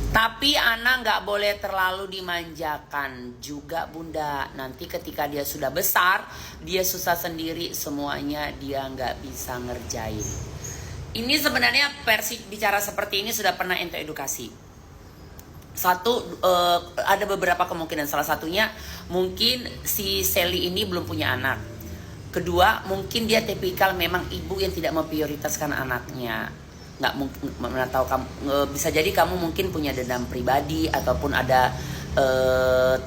Tapi anak nggak boleh terlalu dimanjakan juga bunda. Nanti ketika dia sudah besar, dia susah sendiri semuanya, dia nggak bisa ngerjain. Ini sebenarnya versi bicara seperti ini sudah pernah ente edukasi. Satu, ada beberapa kemungkinan. Salah satunya mungkin si Sally ini belum punya anak. Kedua, mungkin dia tipikal memang ibu yang tidak memprioritaskan anaknya. Nggak mungkin, mana tahu kamu, bisa jadi kamu mungkin punya dendam pribadi ataupun ada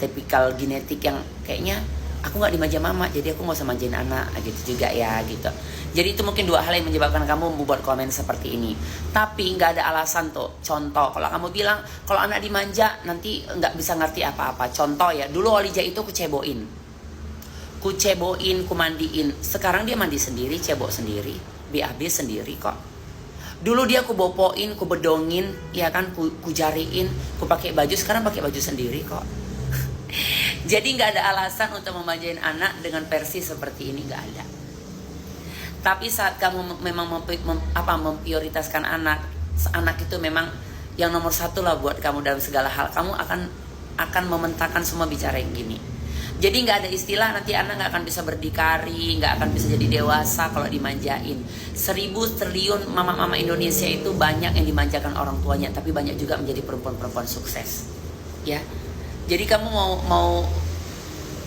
tipikal genetik yang kayaknya aku nggak dimanja mama, jadi aku nggak usah manjain anak gitu juga ya gitu. Jadi itu mungkin dua hal yang menyebabkan kamu membuat komen seperti ini. Tapi nggak ada alasan tuh. Contoh, kalau kamu bilang kalau anak dimanja nanti nggak bisa ngerti apa-apa. Contoh ya, dulu Olija itu kuceboin, kumandiin. Sekarang dia mandi sendiri, cebok sendiri, BAB sendiri kok. Dulu dia kubopoin, kubedongin, ya kan, kujariin, pakai baju. Sekarang pakai baju sendiri kok. Jadi nggak ada alasan untuk memanjain anak dengan versi seperti ini, nggak ada. Tapi saat kamu memang memprioritaskan anak itu memang yang nomor satu lah buat kamu dalam segala hal. Kamu akan mementahkan semua bicara yang gini. Jadi nggak ada istilah nanti anak nggak akan bisa berdikari, nggak akan bisa jadi dewasa kalau dimanjain. 1000 triliun mama-mama Indonesia itu banyak yang dimanjakan orang tuanya, tapi banyak juga menjadi perempuan-perempuan sukses. Ya, jadi kamu mau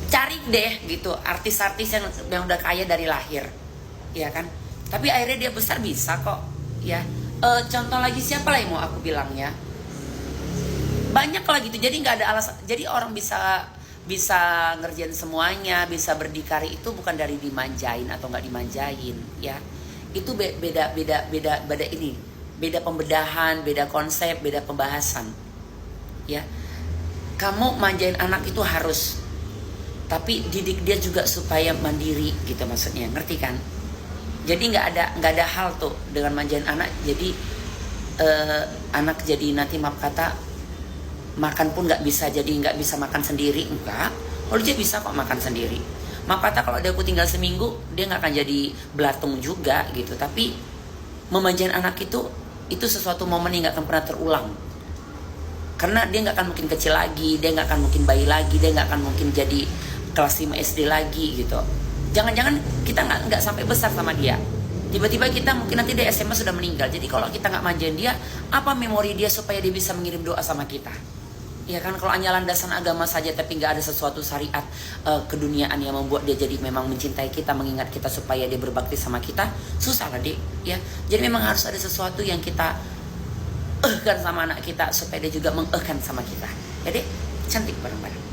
cari deh gitu artis-artis yang udah kaya dari lahir, ya kan? Tapi akhirnya dia besar bisa kok, ya. Contoh lagi siapa lah yang mau aku bilang ya? Banyak lah gitu. Jadi nggak ada alasan. Jadi orang bisa ngerjain semuanya, bisa berdikari itu bukan dari dimanjain atau nggak dimanjain, ya. Itu beda ini, beda pembedahan, beda konsep, beda pembahasan, ya. Kamu manjain anak itu harus, tapi didik dia juga supaya mandiri gitu maksudnya, ngerti kan? Jadi nggak ada hal tuh dengan manjain anak. Jadi anak jadi nanti maaf kata makan pun nggak bisa, jadi nggak bisa makan sendiri, enggak. Kalau dia bisa kok makan sendiri. Maka kata kalau dia aku tinggal seminggu, dia nggak akan jadi belatung juga gitu. Tapi memanjain anak itu sesuatu momen yang nggak akan pernah terulang. Karena dia nggak akan mungkin kecil lagi, dia nggak akan mungkin bayi lagi, dia nggak akan mungkin jadi kelas 5 SD lagi gitu. Jangan-jangan kita nggak sampai besar sama dia. Tiba-tiba kita mungkin nanti dia SMA sudah meninggal. Jadi kalau kita nggak manjain dia, apa memori dia supaya dia bisa mengirim doa sama kita? Ya kan, kalau hanya landasan agama saja tapi nggak ada sesuatu syariat keduniaan yang membuat dia jadi memang mencintai kita, mengingat kita supaya dia berbakti sama kita, susah lah dek, ya. Jadi memang harus ada sesuatu yang kita kan sama anak kita supaya dia juga mengehkan sama kita, ya dek, cantik bareng-bareng.